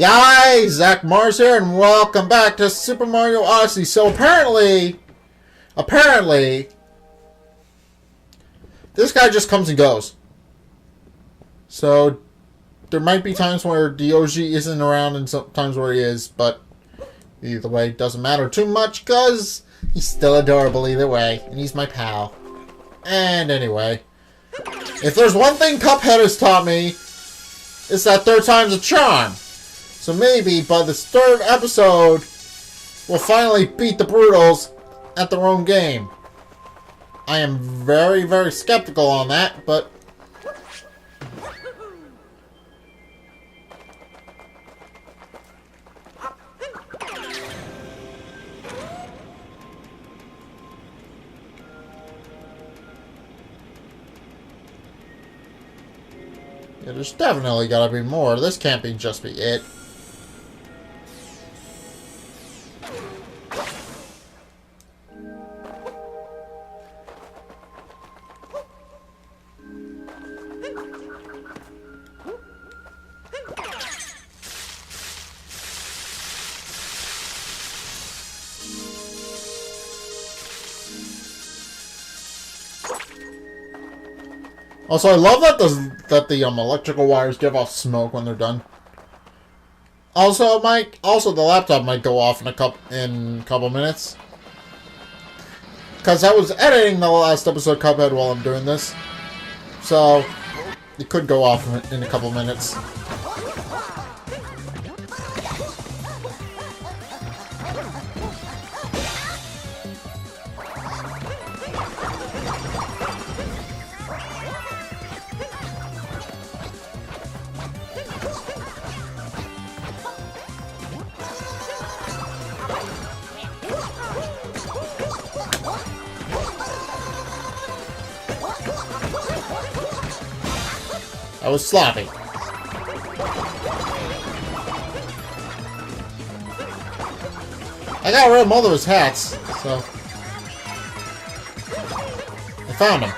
guys, Zack Mars here, and welcome back to Super Mario Odyssey. So apparently, this guy just comes and goes. So there might be times where DOG isn't around and sometimes where he is, but either way, it doesn't matter too much because he's still adorable either way, and he's my pal. And anyway, if there's one thing Cuphead has taught me, it's that third time's a charm. So maybe by this third episode, we'll finally beat the Broodals at their own game. I am very, very skeptical on that, but... yeah, there's definitely gotta be more. This can't be just be it. Also, I love that the electrical wires give off smoke when they're done. Also, the laptop might go off in a couple minutes, because I was editing the last episode of Cuphead while I'm doing this, so it could go off in a couple minutes. I was sloppy. I got rid of all of his hats, so I found him.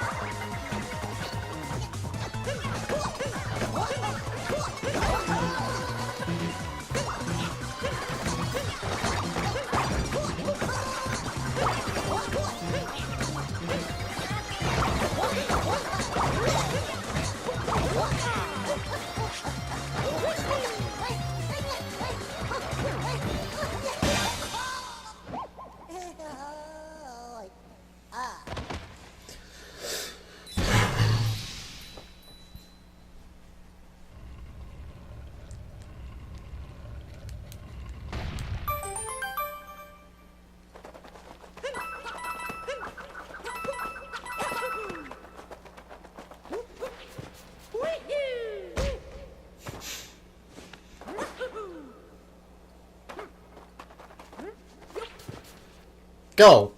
Go!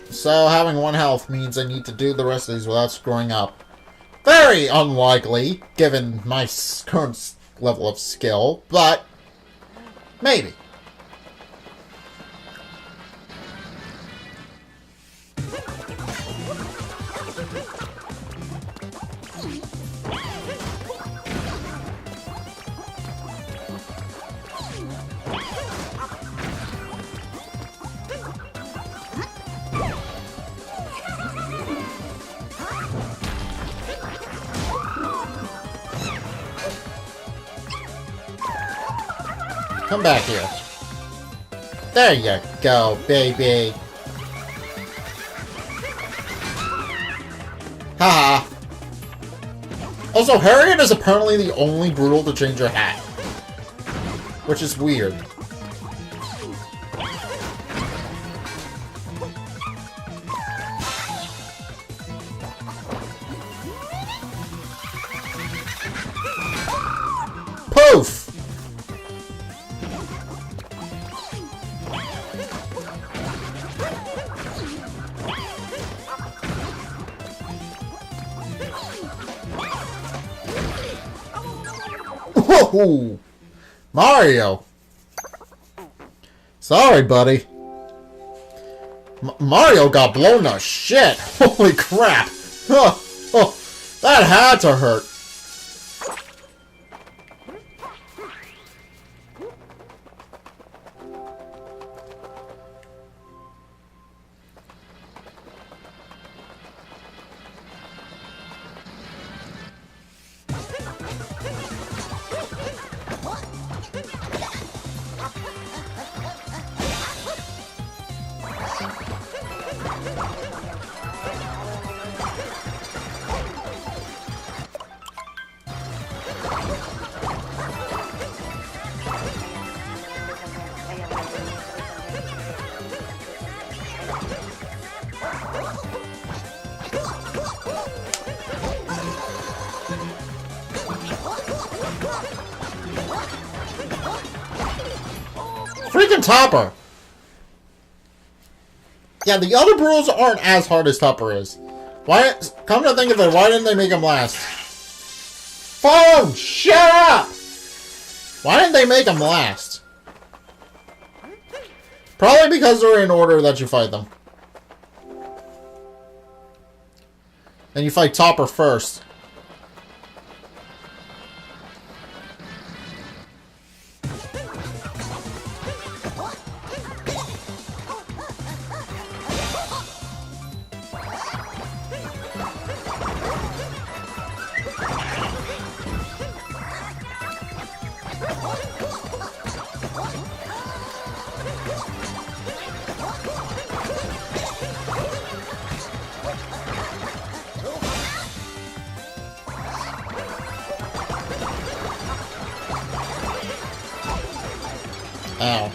So, having one health means I need to do the rest of these without screwing up. Very unlikely, given my current level of skill, but maybe. Come back here. There you go, baby. Haha. Also, Harriet is apparently the only Broodal to change her hat. Which is weird. Poof! Whoa! Mario! Sorry, buddy. Mario got blown to shit! Holy crap! That had to hurt. Freaking Topper! Yeah, the other Broodals aren't as hard as Topper is. Why? Come to think of it, why didn't they make him last? Phone! Shut up! Why didn't they make him last? Probably because they're in order that you fight them. And you fight Topper first. Ow.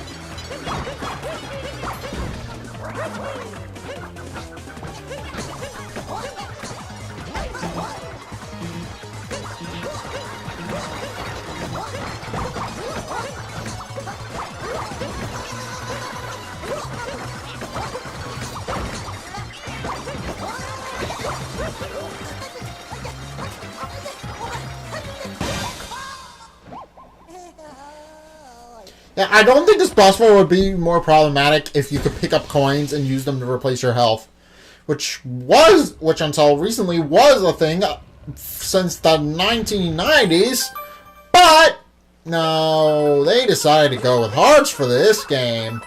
Yeah, I don't think this boss fight would be more problematic if you could pick up coins and use them to replace your health. Which until recently was a thing since the 1990s. But, no, they decided to go with hearts for this game.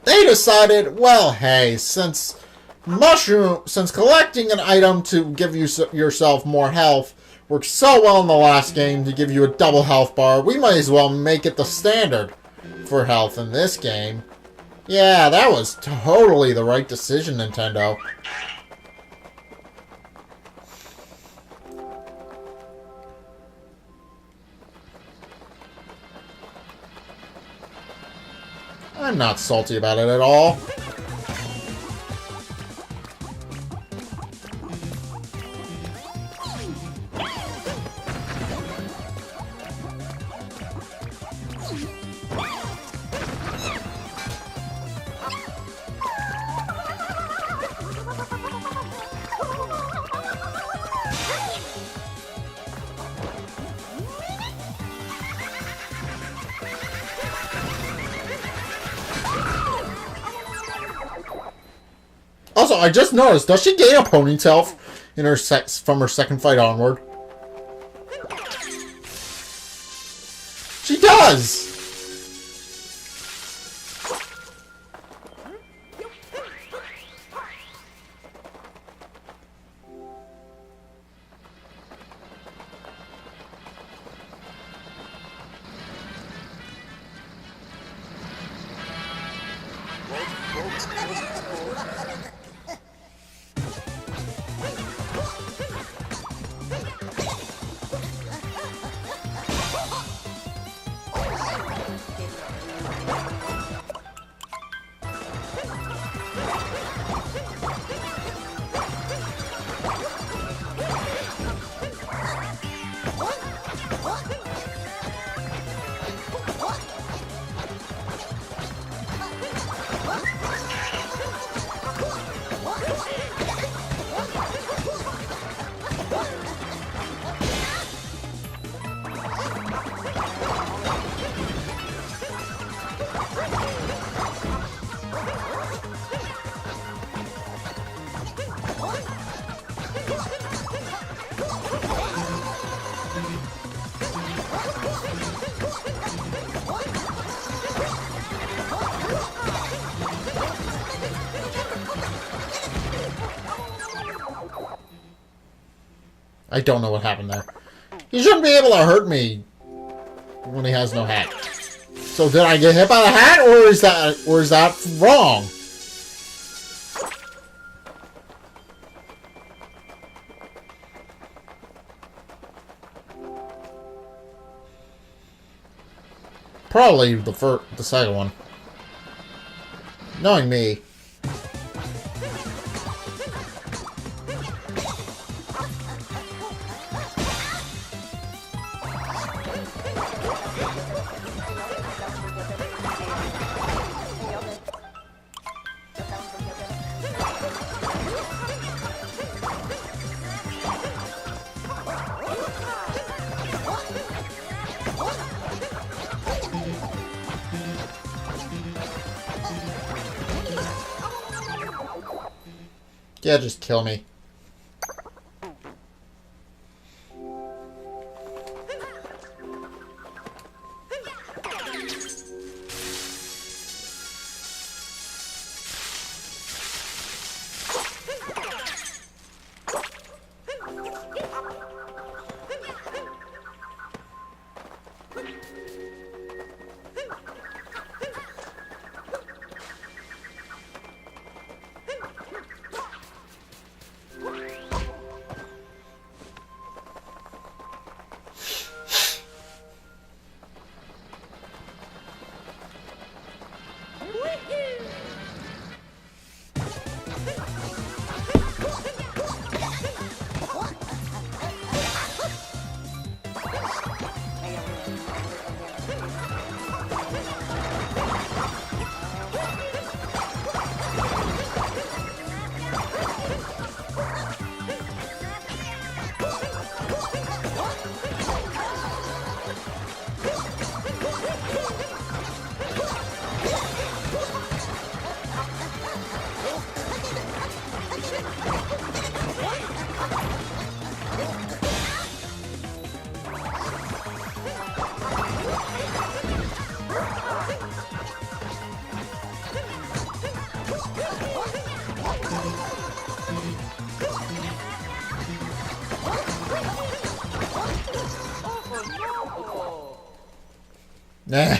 They decided, well, hey, since collecting an item to give you yourself more health worked so well in the last game to give you a double health bar, we might as well make it the standard for health in this game. Yeah, that was totally the right decision, Nintendo. I'm not salty about it at all. Also, I just noticed, does she gain a ponytail in her from her second fight onward? She does! I don't know what happened there. He shouldn't be able to hurt me when he has no hat. So did I get hit by the hat, or is that wrong? Probably the second one. Knowing me. Yeah, just kill me. Nah.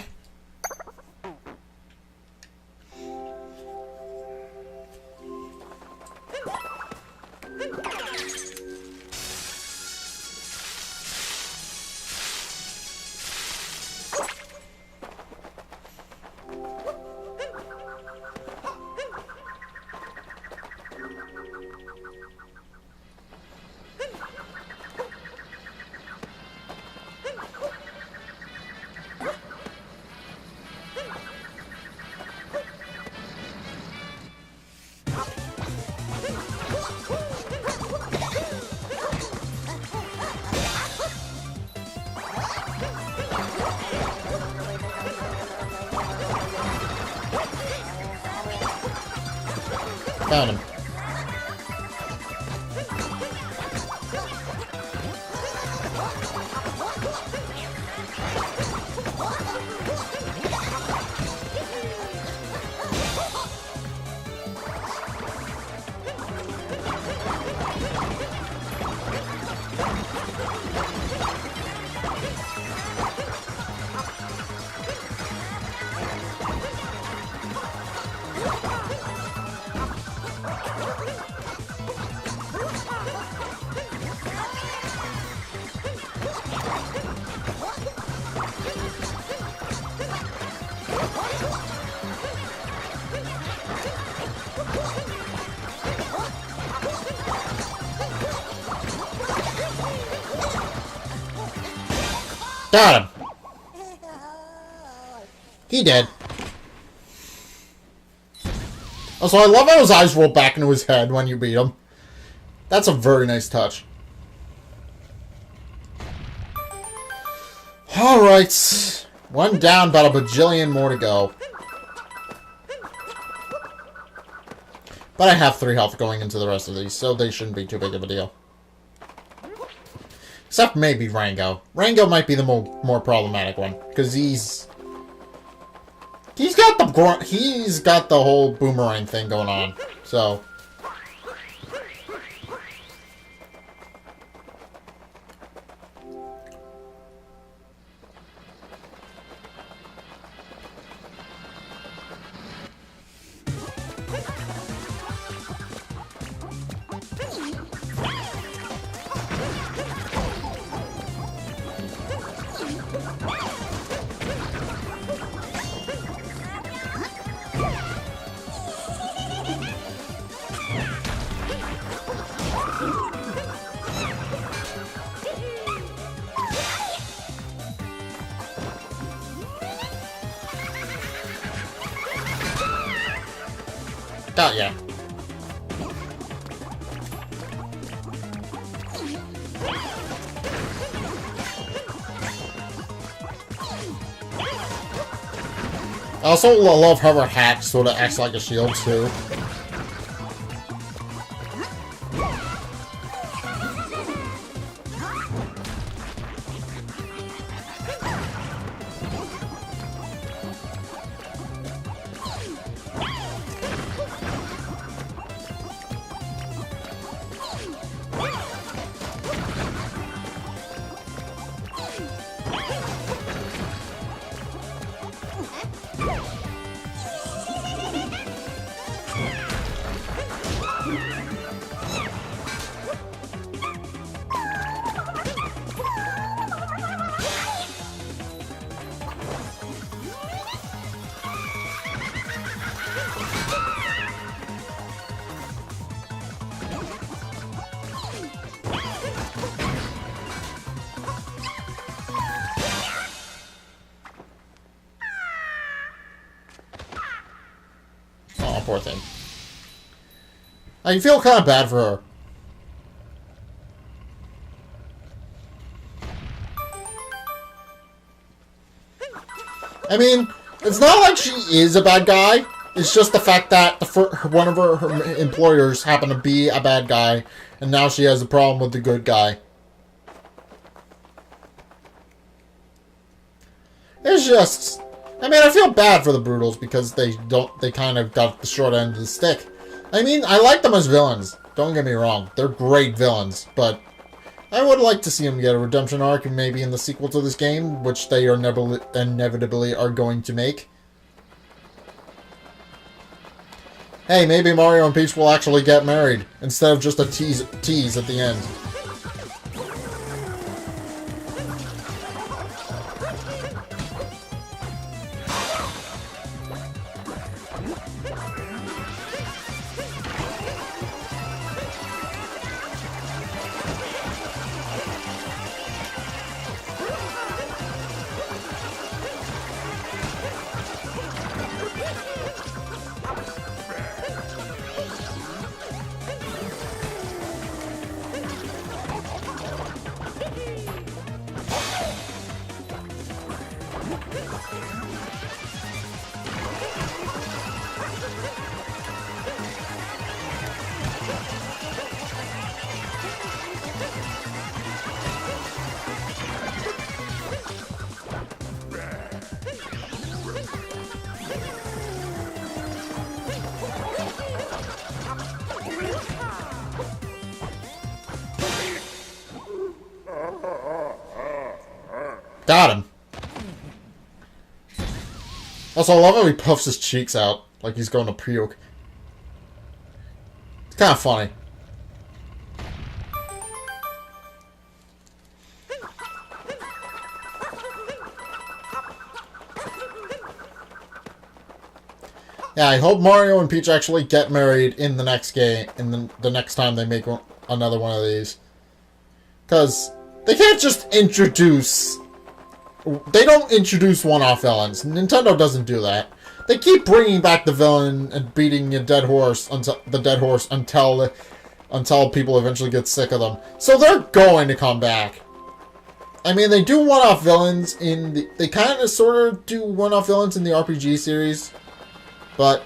Found him. Got him. He did. Also, I love how his eyes roll back into his head when you beat him. That's a very nice touch. Alright. One down, about a bajillion more to go. But I have 3 health going into the rest of these, so they shouldn't be too big of a deal. Except maybe Rango. Rango might be the more problematic one, because he's got the whole boomerang thing going on. So Got ya. I also love how her hat sort of acts like a shield, too. Oh, poor thing. I feel kind of bad for her. I mean, it's not like she is a bad guy. It's just the fact that one of her employers happened to be a bad guy, and now she has a problem with the good guy. It's just... I mean, I feel bad for the Broodals because they kind of got the short end of the stick. I mean, I like them as villains. Don't get me wrong. They're great villains, but I would like to see them get a redemption arc, and maybe in the sequel to this game, which they are inevitably are going to make. Hey, maybe Mario and Peach will actually get married, instead of just a tease at the end. Got him. Also, I love how he puffs his cheeks out like he's going to puke. It's kind of funny. Yeah, I hope Mario and Peach actually get married in the next game, in the next time they make another one of these. Because they can't just introduce... They don't introduce one-off villains. Nintendo doesn't do that. They keep bringing back the villain and beating a dead horse until people eventually get sick of them. So they're going to come back. I mean, they do one-off villains in the... They kind of sort of do one-off villains in the RPG series. But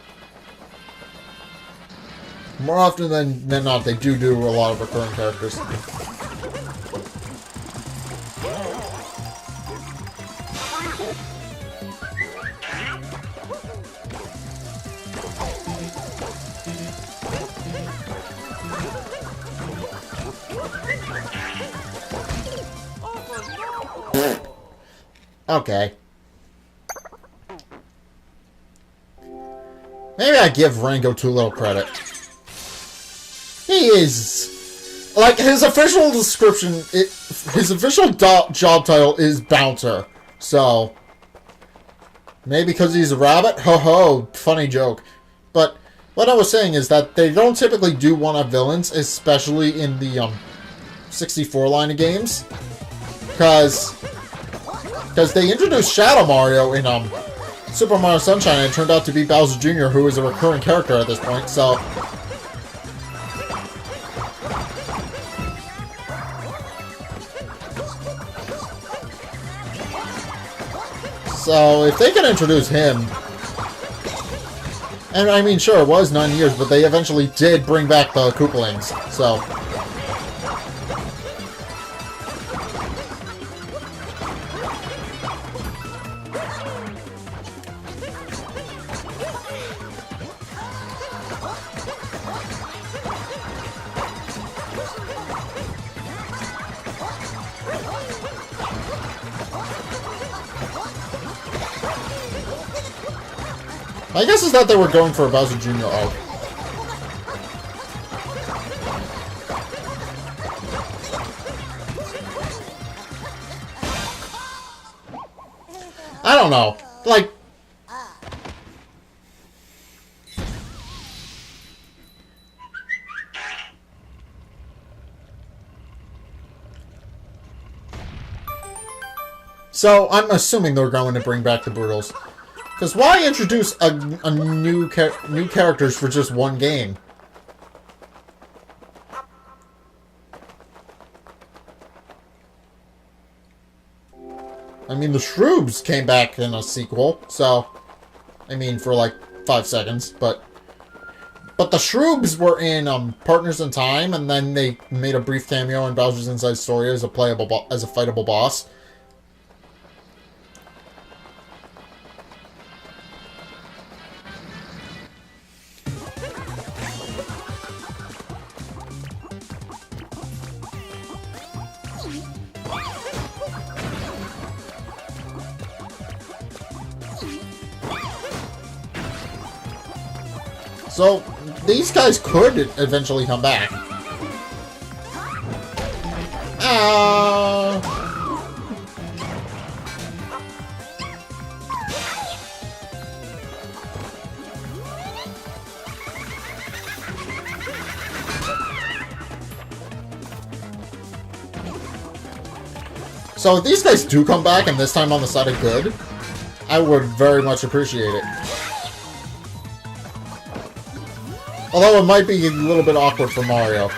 more often than not, they do a lot of recurring characters. Okay. Maybe I give Rango too little credit. He is... Like, his official description... his official job title is Bouncer. So... Maybe because he's a rabbit? Ho-ho, funny joke. But what I was saying is that they don't typically do one-up villains, especially in the 64 line of games. Because they introduced Shadow Mario in Super Mario Sunshine, and it turned out to be Bowser Jr., who is a recurring character at this point, so... So, if they can introduce him... And, I mean, sure, it was 9 years, but they eventually did bring back the Koopalings, so... My guess is that they were going for a Bowser Jr. arc. I don't know. Like... So, I'm assuming they're going to bring back the Broodals. Because why introduce a new characters for just one game? I mean, the Shroobs came back in a sequel, so... I mean, for like 5 seconds, but the Shroobs were in Partners in Time, and then they made a brief cameo in Bowser's Inside Story as a fightable boss. So, these guys could eventually come back. So if these guys do come back, and this time on the side of good, I would very much appreciate it. Although it might be a little bit awkward for Mario.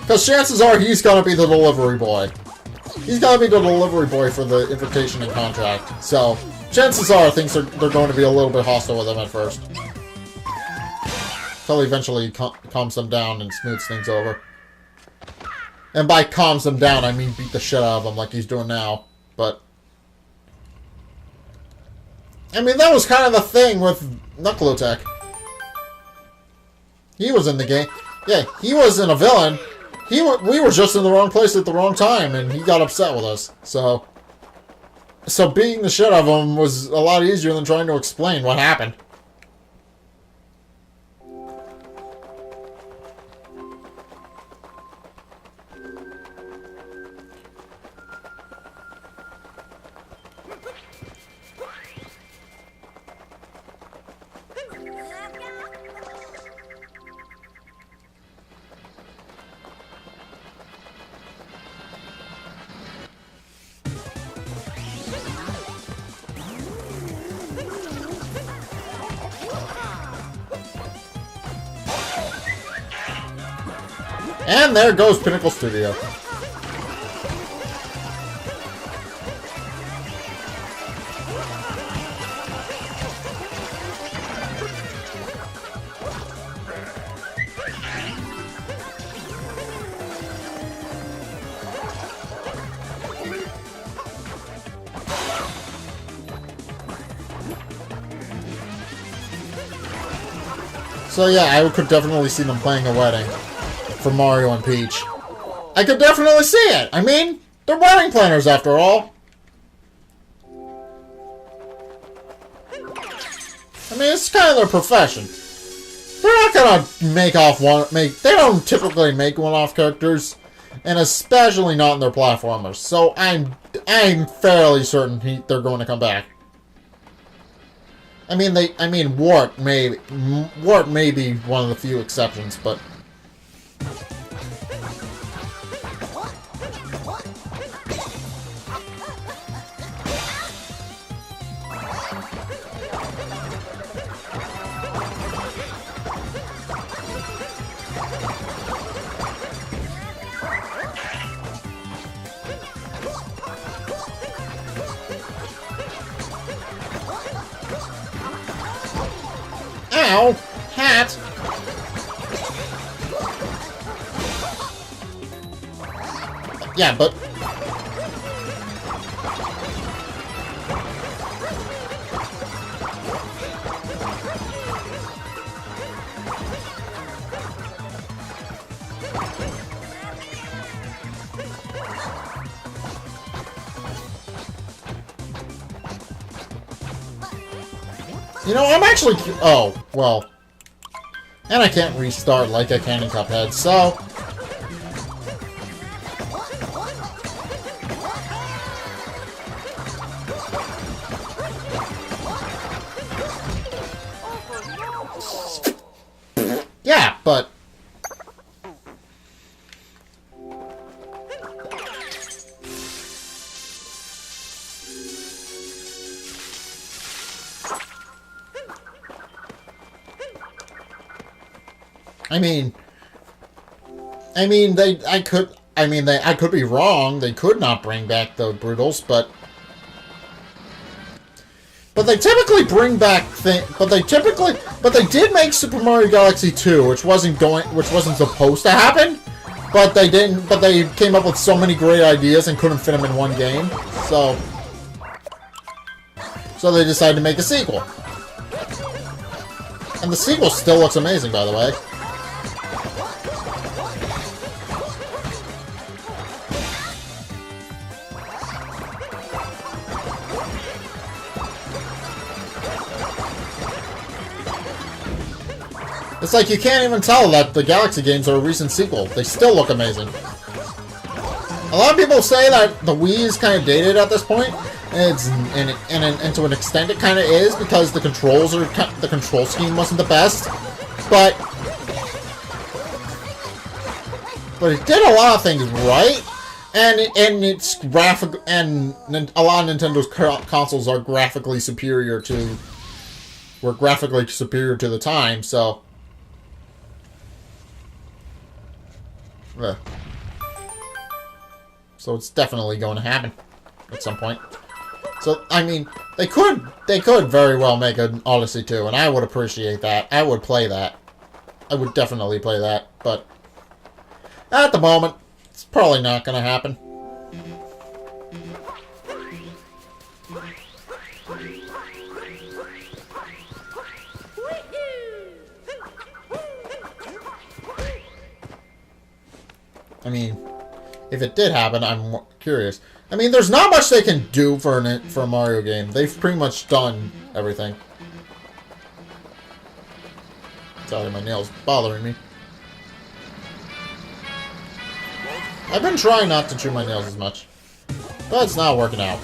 Because chances are he's gonna be the delivery boy. He's gonna be the delivery boy for the invitation and contract. So, chances are they're going to be a little bit hostile with him at first. Until he eventually calms them down and smooths things over. And by calms them down, I mean beat the shit out of them like he's doing now. But... I mean, that was kind of the thing with Knuckleotech. He was in the game. Yeah, he wasn't a villain. We were just in the wrong place at the wrong time, and he got upset with us. So beating the shit out of him was a lot easier than trying to explain what happened. And there goes Pinnacle Studio. So yeah, I could definitely see them playing a wedding for Mario and Peach. I could definitely see it. I mean, they're wedding planners after all. I mean, it's kind of their profession. They're not gonna they don't typically make one-off characters, and especially not in their platformers. So I'm fairly certain they're going to come back. I mean, Wart may be one of the few exceptions, but. Ow! Hat! Yeah, but... You know, I'm actually... Oh, well. And I can't restart like I can in Cuphead, so... Yeah, but... I could be wrong. They could not bring back the Broodals, but they typically bring back but they did make Super Mario Galaxy 2, which wasn't supposed to happen. But they didn't. But they came up with so many great ideas and couldn't fit them in one game. So they decided to make a sequel. And the sequel still looks amazing, by the way. It's like you can't even tell that the Galaxy games are a recent sequel. They still look amazing. A lot of people say that the Wii is kind of dated at this point, and to an extent it kind of is because the control scheme wasn't the best, but it did a lot of things right, and its graphic and a lot of Nintendo's consoles are graphically superior to the time, so. So it's definitely going to happen at some point. So, I mean, they could very well make an Odyssey 2, and I would appreciate that. I would play that. I would definitely play that, but at the moment, it's probably not going to happen. I mean, if it did happen, I'm curious. I mean, there's not much they can do for a Mario game. They've pretty much done everything. Sorry, my nail's bothering me. I've been trying not to chew my nails as much, but it's not working out.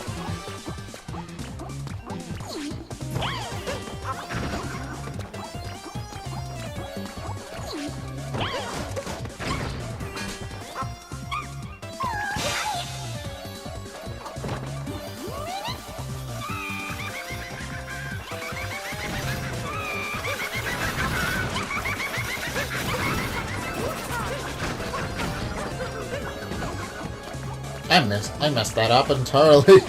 I messed that up entirely.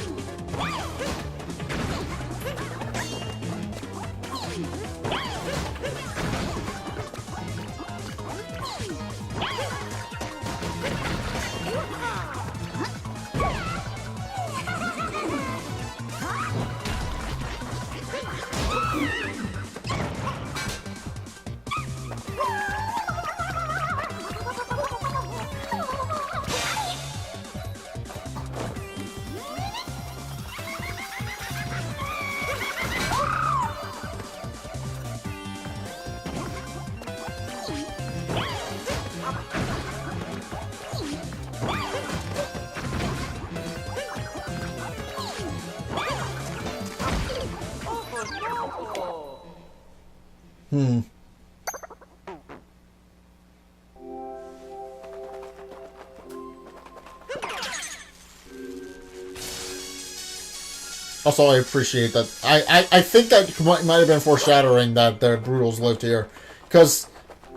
Also, I appreciate that. I think that might have been foreshadowing that the Broodals lived here. Because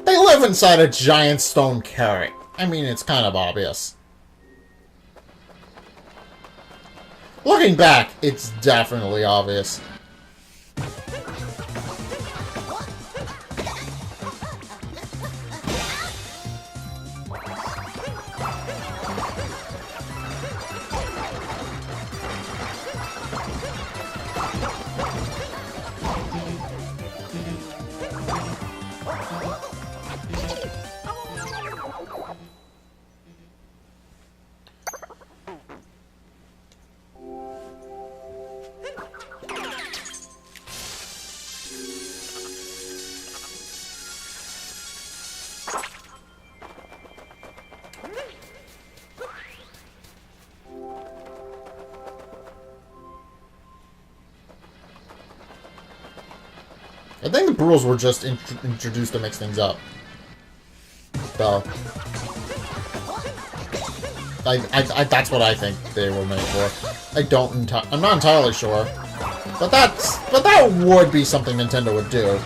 they live inside a giant stone carrot. I mean, it's kind of obvious. Looking back, it's definitely obvious. I think the Broodals were just introduced to mix things up. So, that's what I think they were made for. I'm not entirely sure, but that would be something Nintendo would do.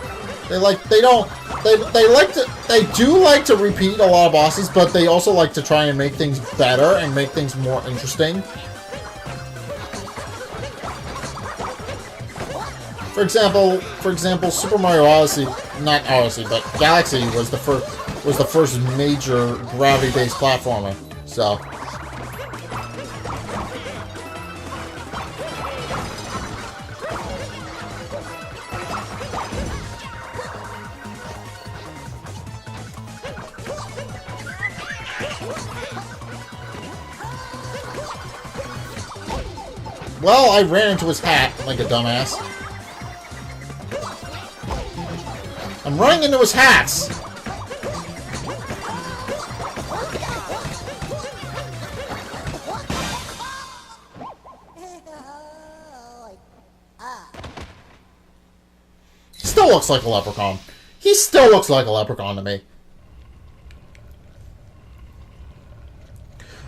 They do like to repeat a lot of bosses, but they also like to try and make things better and make things more interesting. For example, Super Mario Odyssey, not Odyssey, but Galaxy was the first major gravity-based platformer. So, well, I ran into his hat like a dumbass. I'm running into his hats! Still looks like a leprechaun. He still looks like a leprechaun to me.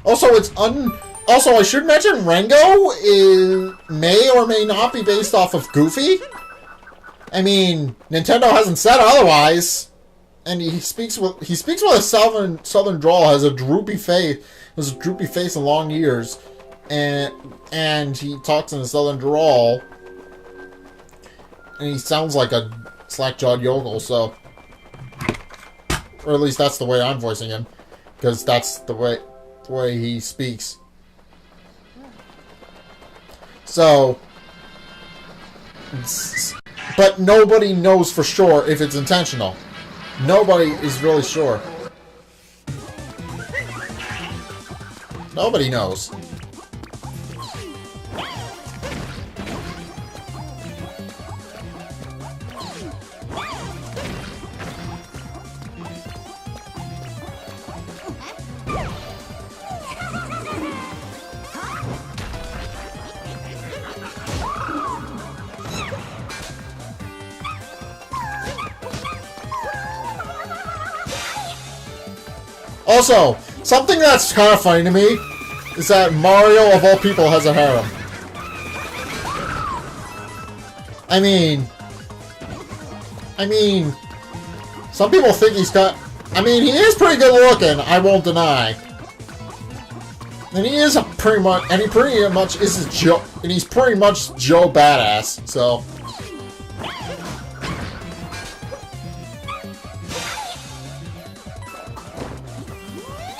Also, Also, I should mention Rengo may or may not be based off of Goofy. I mean, Nintendo hasn't said otherwise, and he speaks with a southern drawl, has a droopy face, and long ears, and he talks in a southern drawl, and he sounds like a slack-jawed yokel. So, or at least that's the way I'm voicing him, because that's the way he speaks. So, but nobody knows for sure if it's intentional. Nobody is really sure. Nobody knows. Also, something that's kind of funny to me is that Mario, of all people, has a harem. I mean, some people think he's got... I mean, he is pretty good looking, I won't deny. And he is pretty much... And he pretty much is Joe... And he's pretty much Joe Badass, so...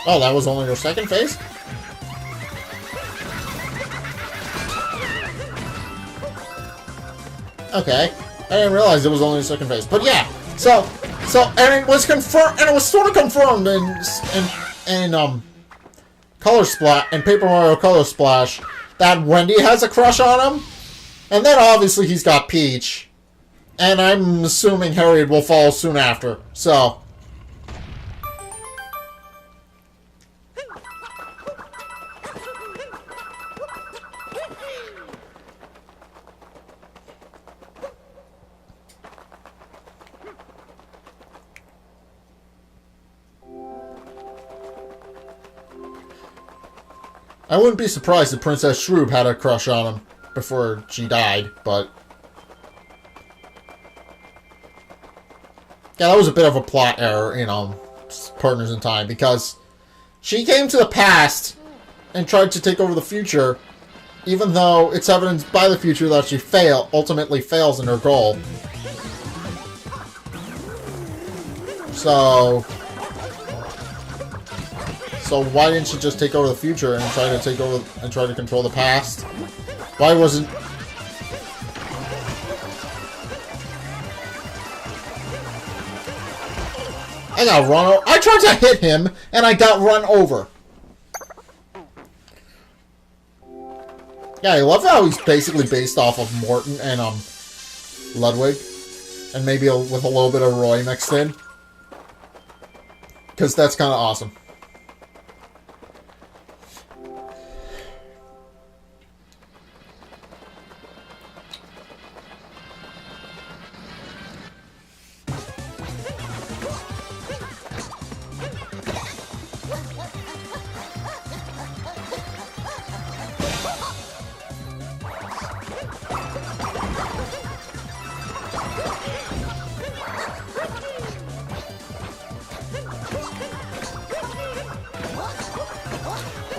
Oh, that was only your second phase? Okay. I didn't realize it was only the second phase. But yeah. So and it was confirmed, and it was sort of confirmed in Color Splash and Paper Mario Color Splash that Wendy has a crush on him. And then obviously he's got Peach. And I'm assuming Harriet will follow soon after. So I wouldn't be surprised if Princess Shroob had a crush on him before she died, but... Yeah, that was a bit of a plot error, Partners in Time, because she came to the past and tried to take over the future, even though it's evidenced by the future that she ultimately fails in her goal. So why didn't she just take over the future and try to control the past? Why wasn't... I got run over. I tried to hit him and I got run over. Yeah, I love how he's basically based off of Morton and Ludwig, and maybe with a little bit of Roy mixed in, because that's kind of awesome.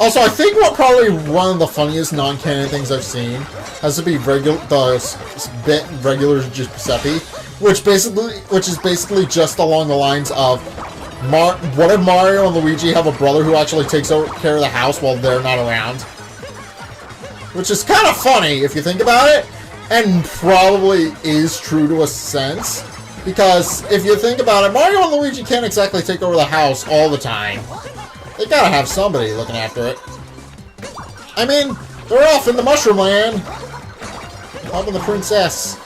Also, I think probably one of the funniest non-canon things I've seen has to be regular Giuseppe, which is basically just along the lines of, what if Mario and Luigi have a brother who actually takes care of the house while they're not around? Which is kind of funny if you think about it, and probably is true to a sense. Because if you think about it, Mario and Luigi can't exactly take over the house all the time. They gotta have somebody looking after it. I mean, they're off in the Mushroom Land. Helping the princess.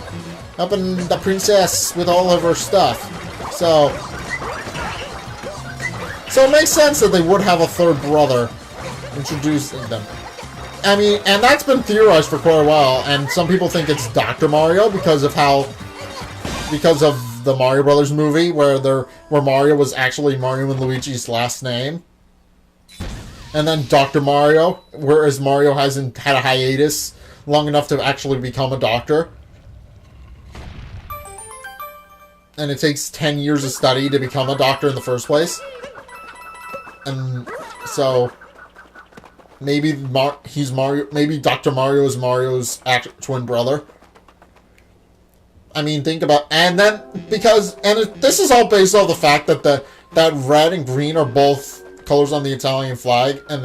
Helping the princess with all of her stuff. So it makes sense that they would have a third brother introducing them. I mean, and that's been theorized for quite a while, and some people think it's Dr. Mario because of the Mario Brothers movie, where Mario was actually Mario and Luigi's last name. And then Dr. Mario, whereas Mario hasn't had a hiatus long enough to actually become a doctor. And it takes 10 years of study to become a doctor in the first place. And so maybe maybe Dr. Mario is Mario's twin brother. I mean, think about, and then this is all based off the fact that that red and green are both colors on the Italian flag, and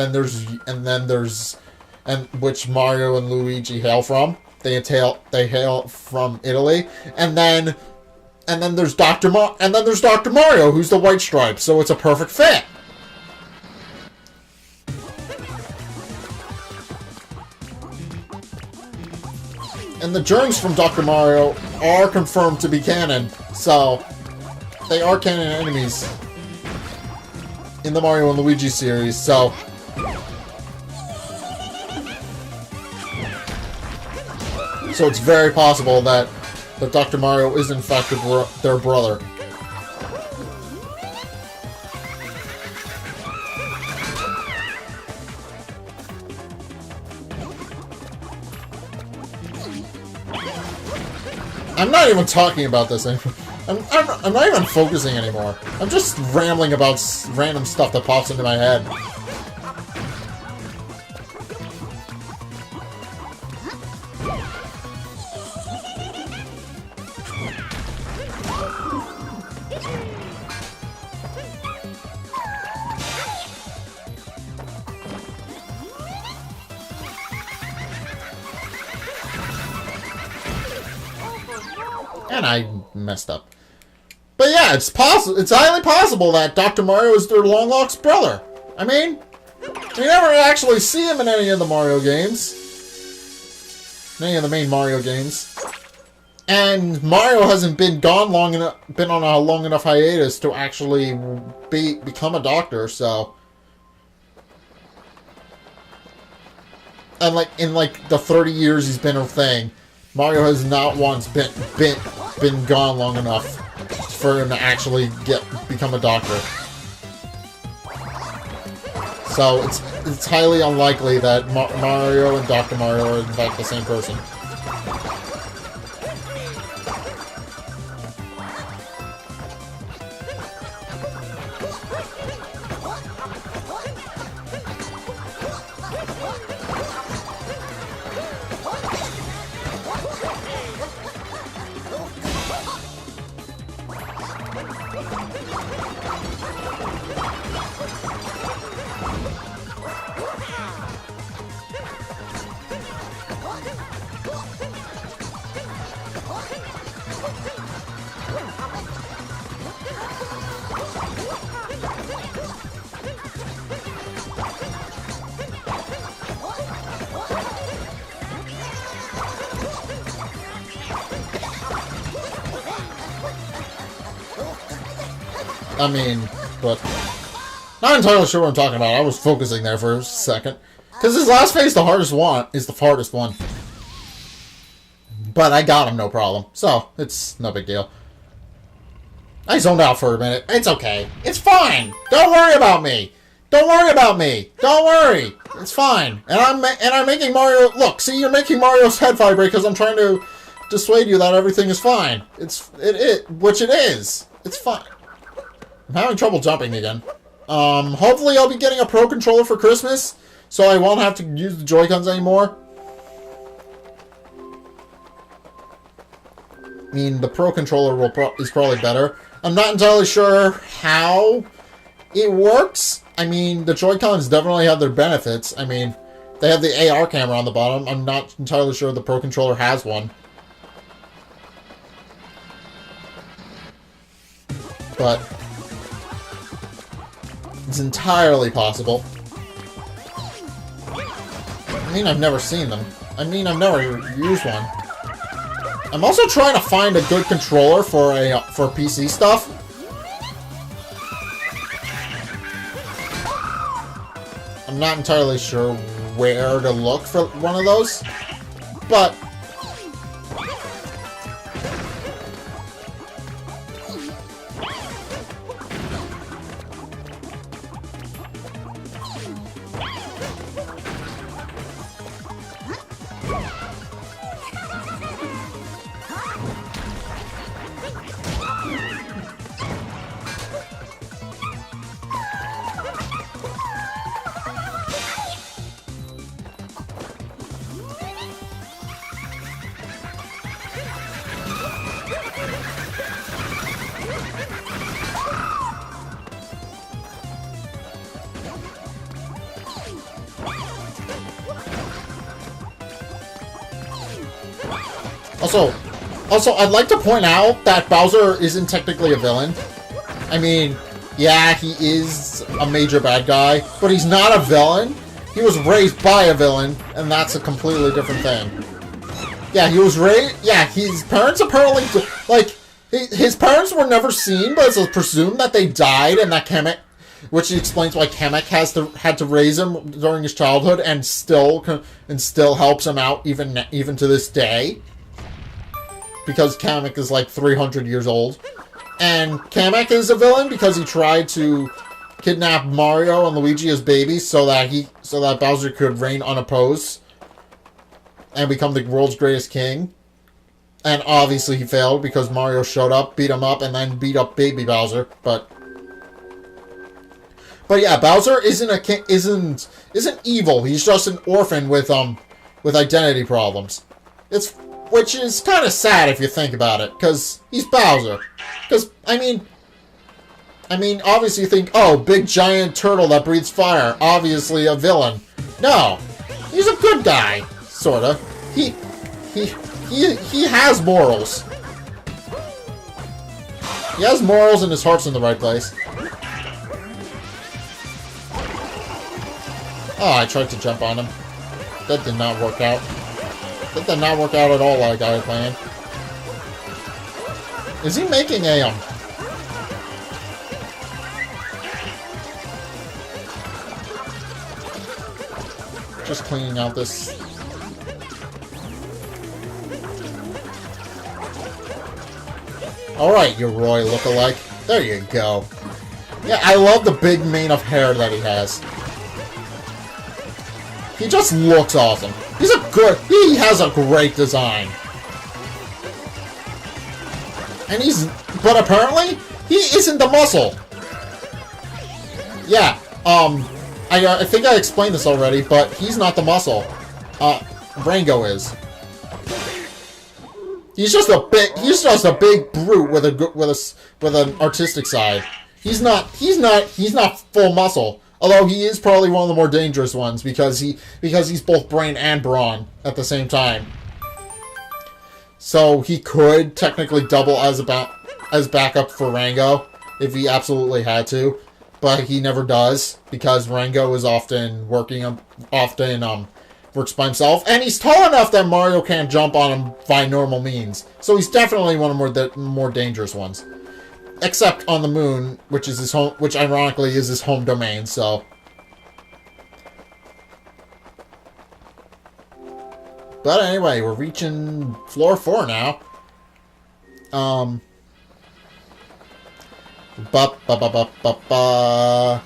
which Mario and Luigi hail from. They hail from Italy, and then there's Dr. Mario, who's the white stripe. So it's a perfect fit. And the germs from Dr. Mario are confirmed to be canon, so they are canon enemies in the Mario and Luigi series, so it's very possible that Dr. Mario is in fact their brother. I'm not even talking about this anymore. I'm not even focusing anymore. I'm just rambling about random stuff that pops into my head. And I messed up. But yeah, it's highly possible that Dr. Mario is their long-lost brother. I mean, we never actually see him in any of the Mario games. Any of the main Mario games. And Mario hasn't been on a long enough hiatus to actually become a doctor, so. And in the 30 years he's been a thing, Mario has not once been gone long enough for him to actually become a doctor. So it's highly unlikely that Mario and Dr. Mario are in fact the same person. I mean, but not entirely sure what I'm talking about. I was focusing there for a second. Because his last phase, the hardest one. But I got him, no problem. So, it's no big deal. I zoned out for a minute. It's okay. It's fine. Don't worry about me. Don't worry about me. Don't worry. It's fine. And I'm making Mario... Look, see, you're making Mario's head vibrate because I'm trying to dissuade you that everything is fine. Which it is. It's fine. I'm having trouble jumping again. Hopefully I'll be getting a Pro Controller for Christmas, so I won't have to use the Joy-Cons anymore. I mean, the Pro Controller is probably better. I'm not entirely sure how it works. I mean, the Joy-Cons definitely have their benefits. I mean, they have the AR camera on the bottom. I'm not entirely sure the Pro Controller has one. But it's entirely possible. I mean, I've never seen them. I mean, I've never used one. I'm also trying to find a good controller for PC stuff. I'm not entirely sure where to look for one of those, but Also, I'd like to point out that Bowser isn't technically a villain. I mean, yeah, he is a major bad guy, but he's not a villain. He was raised by a villain, and that's a completely different thing. Yeah, he was raised... Yeah, his parents apparently... Like, his parents were never seen, but it's presumed that they died, and that Kamek... Which explains why Kamek had to raise him during his childhood, and still helps him out even to this day. Because Kamek is like 300 years old. And Kamek is a villain because he tried to kidnap Mario and Luigi as babies so that Bowser could reign unopposed and become the world's greatest king. And obviously he failed because Mario showed up, beat him up, and then beat up baby Bowser. But yeah, Bowser isn't evil. He's just an orphan with identity problems. Which is kind of sad if you think about it, because he's Bowser. Because, I mean, obviously you think, oh, big giant turtle that breathes fire, obviously a villain. No, he's a good guy, sorta. He has morals. He has morals and his heart's in the right place. Oh, I tried to jump on him. That did not work out. That did not work out at all like I had planned. Is he making a, just cleaning out this... Alright, you Roy lookalike. There you go. Yeah, I love the big mane of hair that he has. He just looks awesome. He has a great design. And but apparently, he isn't the muscle. Yeah, I think I explained this already, but he's not the muscle. Rango is. He's just a big brute with an artistic side. He's not full muscle. Although he is probably one of the more dangerous ones because he's both brain and brawn at the same time. So he could technically double as backup for Rango if he absolutely had to, but he never does because Rango is often works by himself, and he's tall enough that Mario can't jump on him by normal means. So he's definitely one of the more dangerous ones. Except on the moon, which is his home, which ironically is his home domain, so. But anyway, we're reaching floor 4 now. Ba ba ba ba ba ba.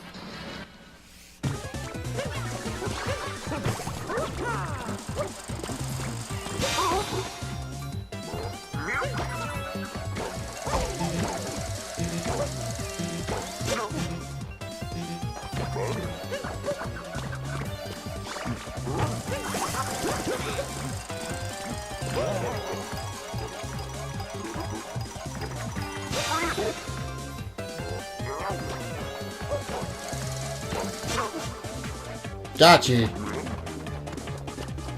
Gotcha.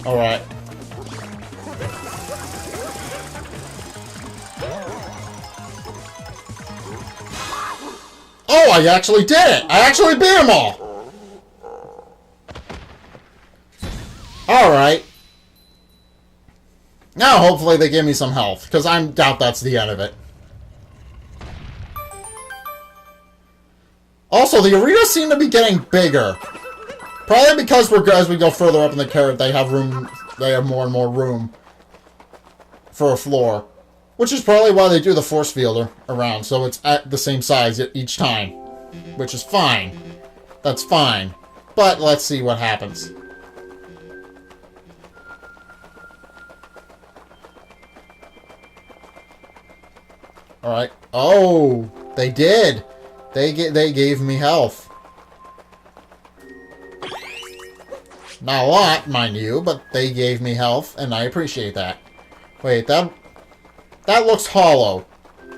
Alright. Oh, I actually did it! I actually beat them all! Alright. Now, hopefully they give me some health, because I doubt that's the end of it. Also, the arenas seem to be getting bigger. Probably because as we go further up in the carrot, they have more and more room for a floor. Which is probably why they do the force fielder around, so it's at the same size each time. Which is fine. That's fine. But let's see what happens. Alright. Oh! They did! They gave me health. Not a lot, mind you, but they gave me health, and I appreciate that. Wait, that looks hollow.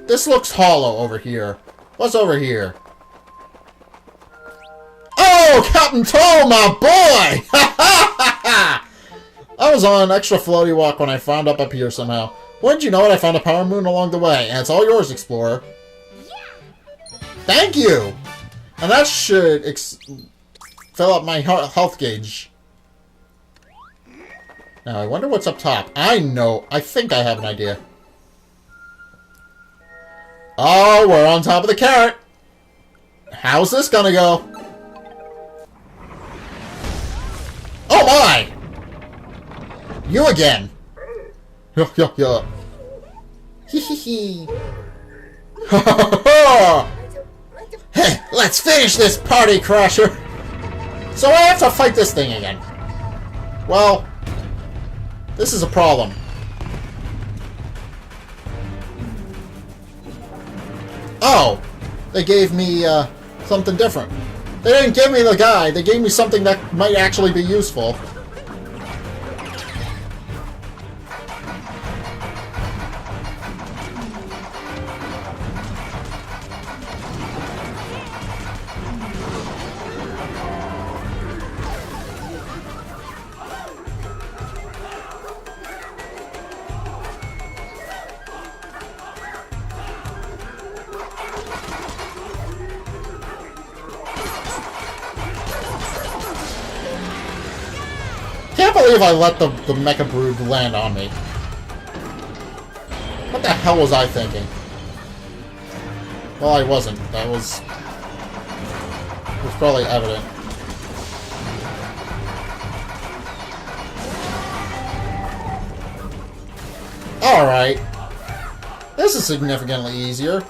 This looks hollow over here. What's over here? Oh, Captain Toe, my boy! Ha ha ha! I was on an extra floaty walk when I found up here somehow. Wouldn't you know it, I found a power moon along the way, and it's all yours, Explorer. Thank you! And that should fill up my health gauge. Now, I wonder what's up top. I think I have an idea. Oh, we're on top of the carrot! How's this gonna go? Oh my! You again! Yo, yo, yo. Hee hee hee. Ha ha ha! Hey, let's finish this party crasher! So I have to fight this thing again. Well, this is a problem. Oh! They gave me, something different. They didn't give me the guy, they gave me something that might actually be useful. Can't believe I let the Mecha Brood land on me. What the hell was I thinking? Well, I wasn't. That was probably evident. Alright. This is significantly easier.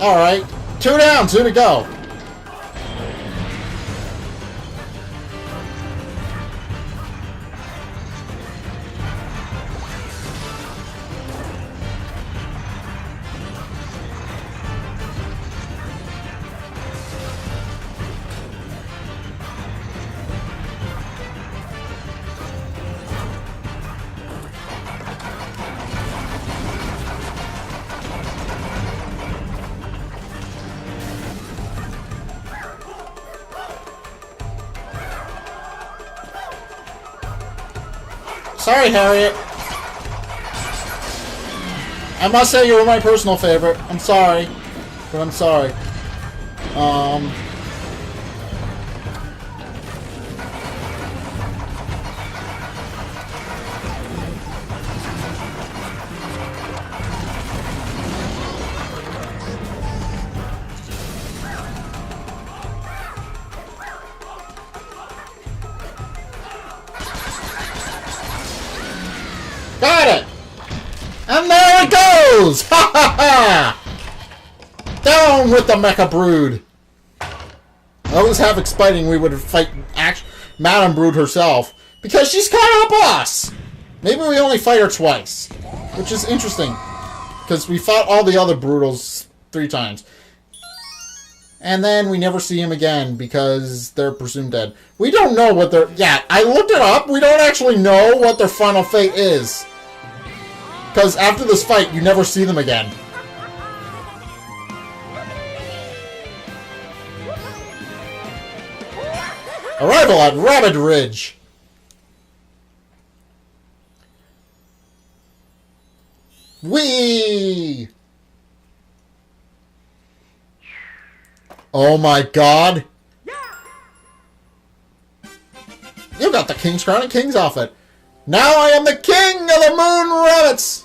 Alright. 2 down, 2 to go. Sorry, Harriet. I must say you were my personal favorite. I'm sorry. But I'm sorry. Got it! And there it goes! Ha ha ha! Down with the Mecha Brood! I was half expecting we would fight Madame Brood herself, because she's kind of a boss! Maybe we only fight her twice. Which is interesting. Because we fought all the other Broodals 3 times. And then we never see him again because they're presumed dead. We don't know what their... Yeah, I looked it up. We don't actually know what their final fate is. Because after this fight, you never see them again. Arrival at Rabbit Ridge. Whee! Oh my god! You got the King's Crown and King's outfit. Now I am the King of the Moon Rabbits!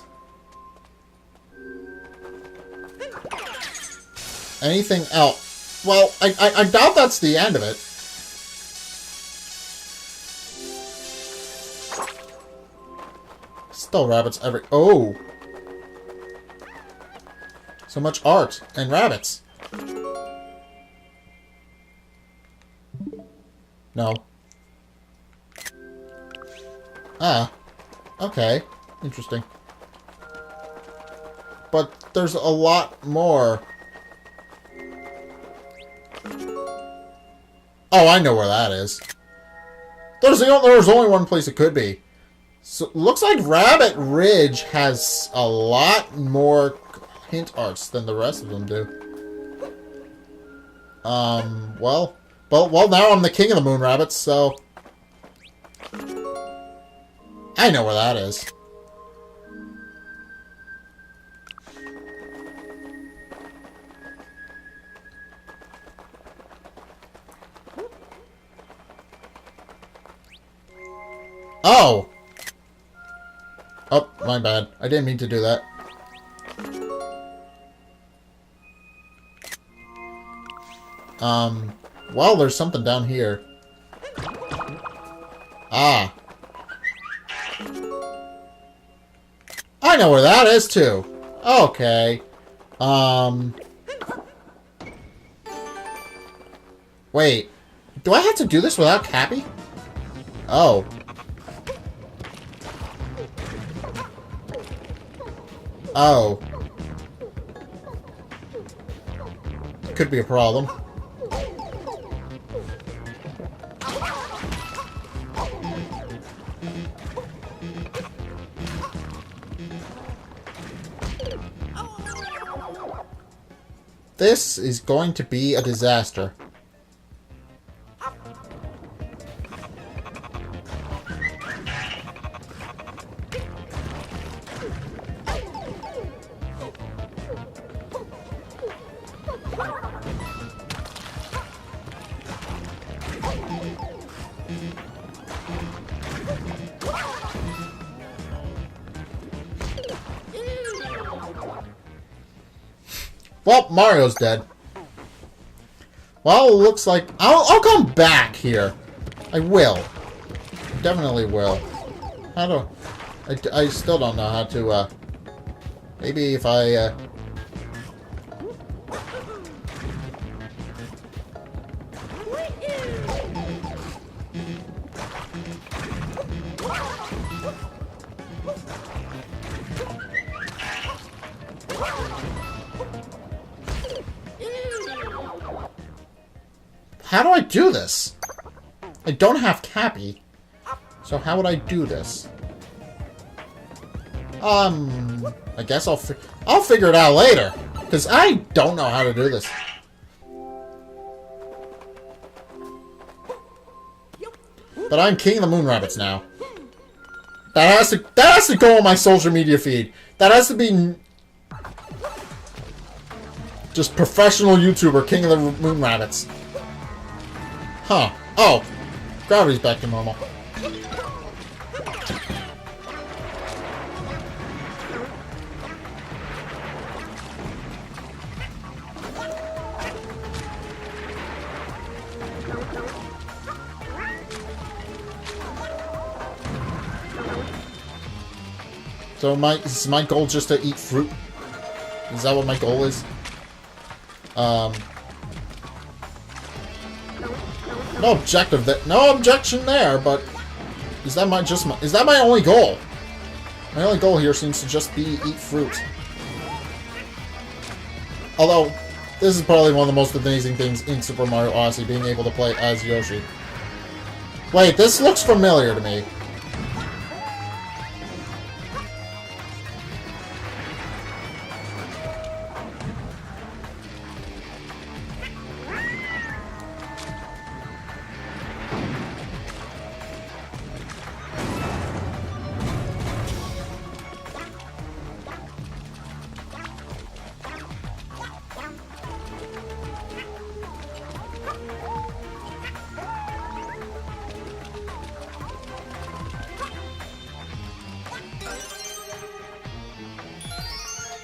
Anything else? Well, I doubt that's the end of it. Still rabbits every... Oh! So much art and rabbits. No. Ah. Okay. Interesting. But there's a lot more. Oh, I know where that is. There's only one place it could be. So, looks like Rabbit Ridge has a lot more hint arts than the rest of them do. Well, now I'm the King of the Moon Rabbits, so... I know where that is. Oh! Oh, my bad. I didn't mean to do that. Well, there's something down here. Ah. I know where that is, too. Okay. Wait. Do I have to do this without Cappy? Oh. Oh. Could be a problem. This is going to be a disaster. Well, Mario's dead. Well, it looks like... I'll come back here. I will. Definitely will. How do... I still don't know how to, maybe if I, How do I do this? I don't have Cappy. So how would I do this? I guess I'll figure it out later. Because I don't know how to do this. But I'm King of the Moon Rabbits now. That has to go on my social media feed. That has to be just professional YouTuber, King of the Moon Rabbits. Huh. Oh. Gravity's back to normal. So is my goal just to eat fruit? Is that what my goal is? No objection there, but is that my only goal? My only goal here seems to just be eat fruit. Although, this is probably one of the most amazing things in Super Mario Odyssey, being able to play as Yoshi. Wait, this looks familiar to me.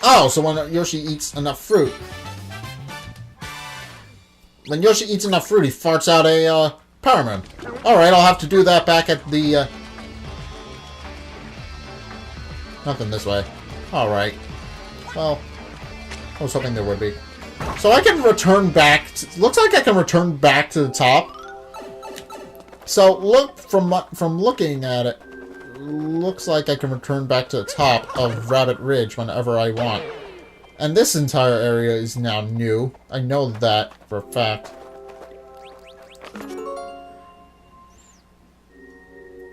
Oh, so when Yoshi eats enough fruit. When Yoshi eats enough fruit, he farts out a, Power Moon. Alright, I'll have to do that back at the, Nothing this way. Alright. Well, I was hoping there would be. So I can return back to, looks like I can return back to the top. So, look, from looking at it, looks like I can return back to the top of Rabbit Ridge whenever I want. And this entire area is now new. I know that for a fact.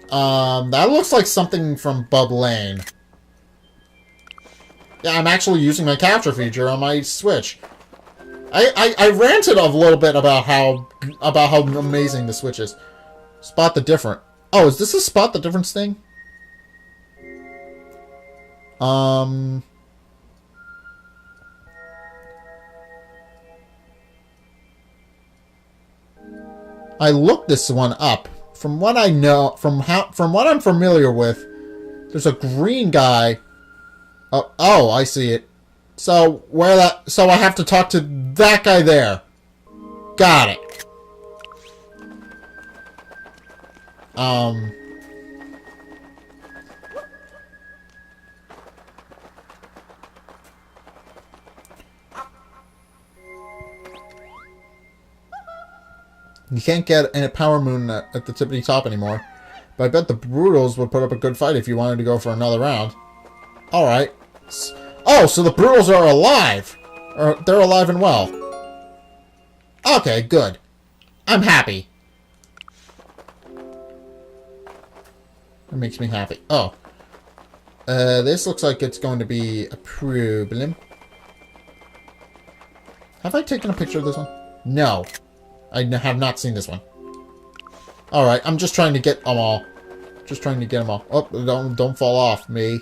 That looks like something from Bub Lane. Yeah, I'm actually using my capture feature on my Switch. I ranted a little bit about how amazing the Switch is. Spot the difference. Oh, is this a spot the difference thing? I looked this one up. From what I know, from what I'm familiar with, there's a green guy. Oh, I see it. So so I have to talk to that guy there. Got it. You can't get a Power Moon at the tippity top anymore. But I bet the Broodals would put up a good fight if you wanted to go for another round. Alright. Oh, so the Broodals are alive! They're alive and well. Okay, good. I'm happy. That makes me happy. Oh. This looks like it's going to be a problem. Have I taken a picture of this one? No. I have not seen this one. Alright, I'm just trying to get them all. Just trying to get them all. Oh, don't fall off me.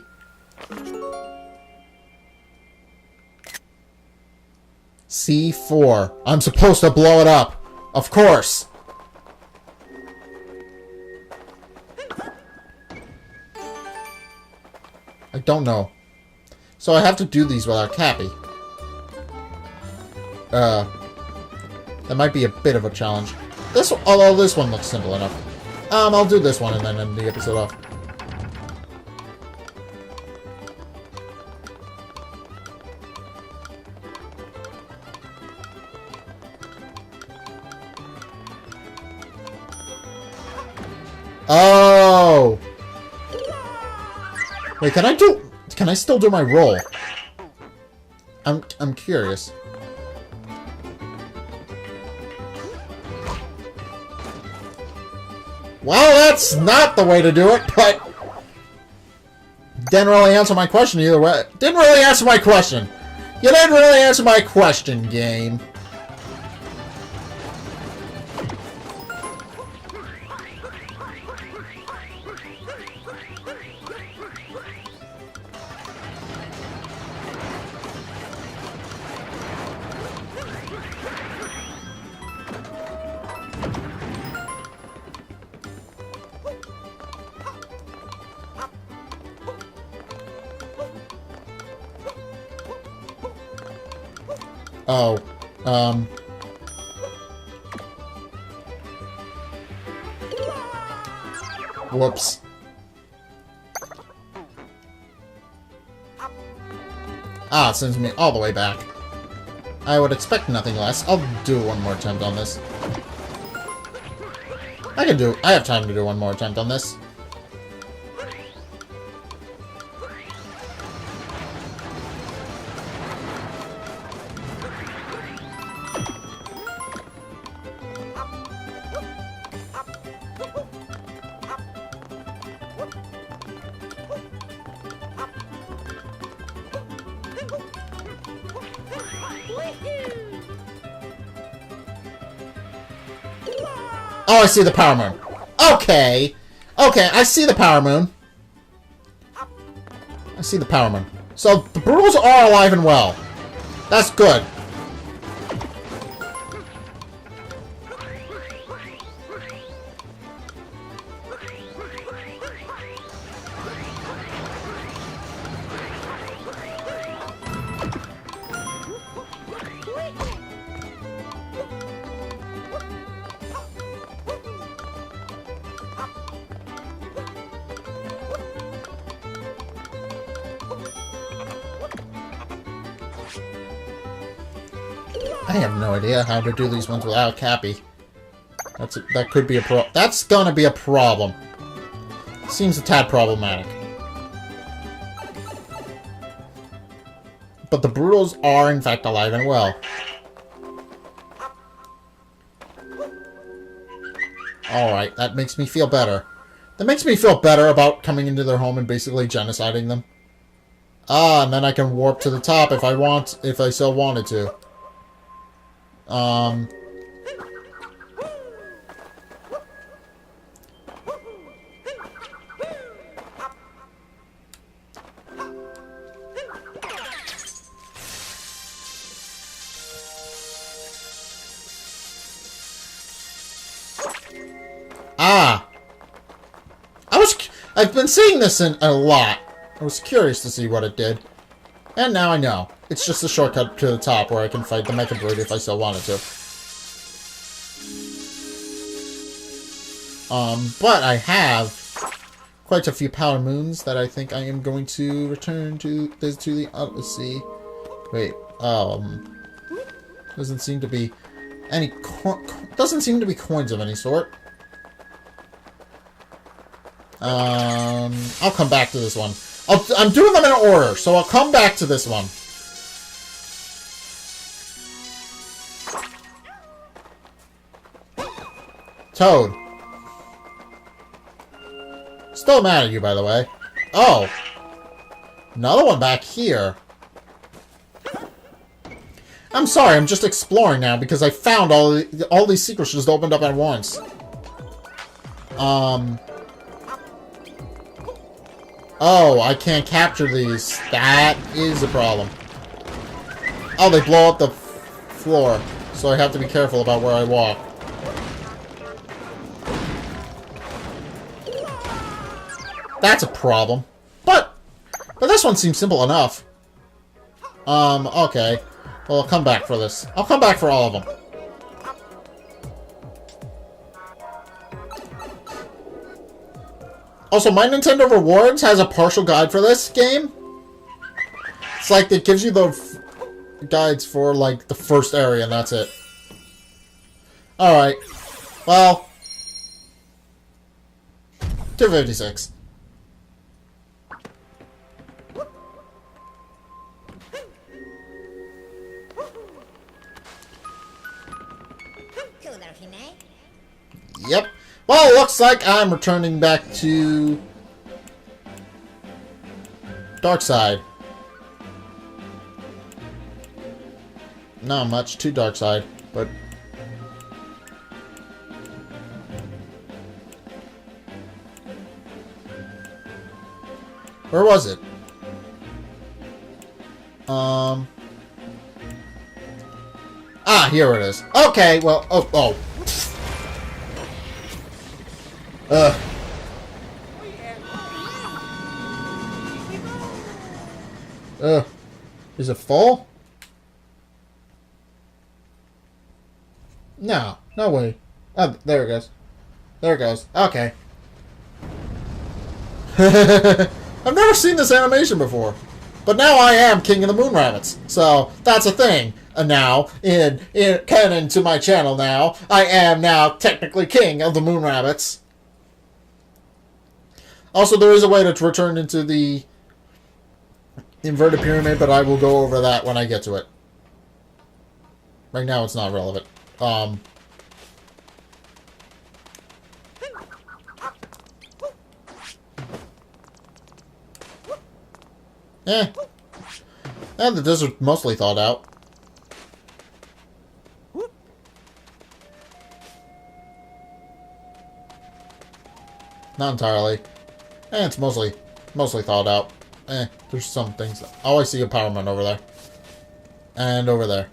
C4. I'm supposed to blow it up. Of course. I don't know. So I have to do these without Cappy. That might be a bit of a challenge. Although this one looks simple enough. I'll do this one and then end the episode off. Oh! Wait, can I still do my roll? I'm curious. Well, that's not the way to do it, but didn't really answer my question either way. Didn't really answer my question. You didn't really answer my question, game. Oh, whoops. Ah, it sends me all the way back. I would expect nothing less. I'll do one more attempt on this. I have time to do one more attempt on this. Oh, I see the power moon. Okay. Okay, I see the power moon. I see the power moon. So, the Broodals are alive and well. That's good. I have no idea how to do these ones without Cappy. That could be a that's gonna be a problem. Seems a tad problematic. But the Broodals are in fact alive and well. Alright, that makes me feel better. That makes me feel better about coming into their home and basically genociding them. Ah, and then I can warp to the top if I so wanted to. I've been seeing this a lot. I was curious to see what it did. And now I know. It's just a shortcut to the top where I can fight the Mecha Brood if I so wanted to. But I have quite a few power moons that I think I am going to return to the Odyssey. Wait, doesn't seem to be any coins of any sort. I'll come back to this one. I'm doing them in order, so I'll come back to this one. Toad. Still mad at you, by the way. Oh. Another one back here. I'm sorry, I'm just exploring now because I found all these secrets just opened up at once. Oh, I can't capture these. That is a problem. Oh, they blow up the floor, so I have to be careful about where I walk. That's a problem. But this one seems simple enough. Okay. Well, I'll come back for this. I'll come back for all of them. Also, My Nintendo Rewards has a partial guide for this game. It's like it gives you the guides for, like, the first area, and that's it. Alright. Well. 256. Yep. Well, it looks like I'm returning back to Dark Side. Not much to Dark Side, but where was it? Here it is. Okay, well, oh. Is it full? No way. Oh, there it goes. There it goes. Okay. I've never seen this animation before. But now I am King of the Moon Rabbits. So, that's a thing. And now, in canon to my channel now, I am now technically King of the Moon Rabbits. Also, there is a way to return into the inverted pyramid, but I will go over that when I get to it. Right now, it's not relevant. And the desert's mostly thawed out. Not entirely. And it's mostly thawed out. There's some things. Oh, I see a power man over there. And over there.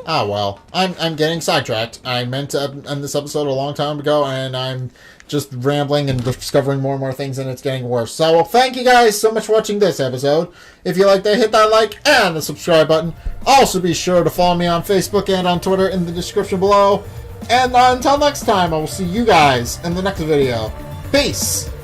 Ah, well. I'm getting sidetracked. I meant to end this episode a long time ago, and I'm just rambling and discovering more and more things, and it's getting worse. So, thank you guys so much for watching this episode. If you liked it, hit that like and the subscribe button. Also, be sure to follow me on Facebook and on Twitter in the description below. And until next time, I will see you guys in the next video. Peace!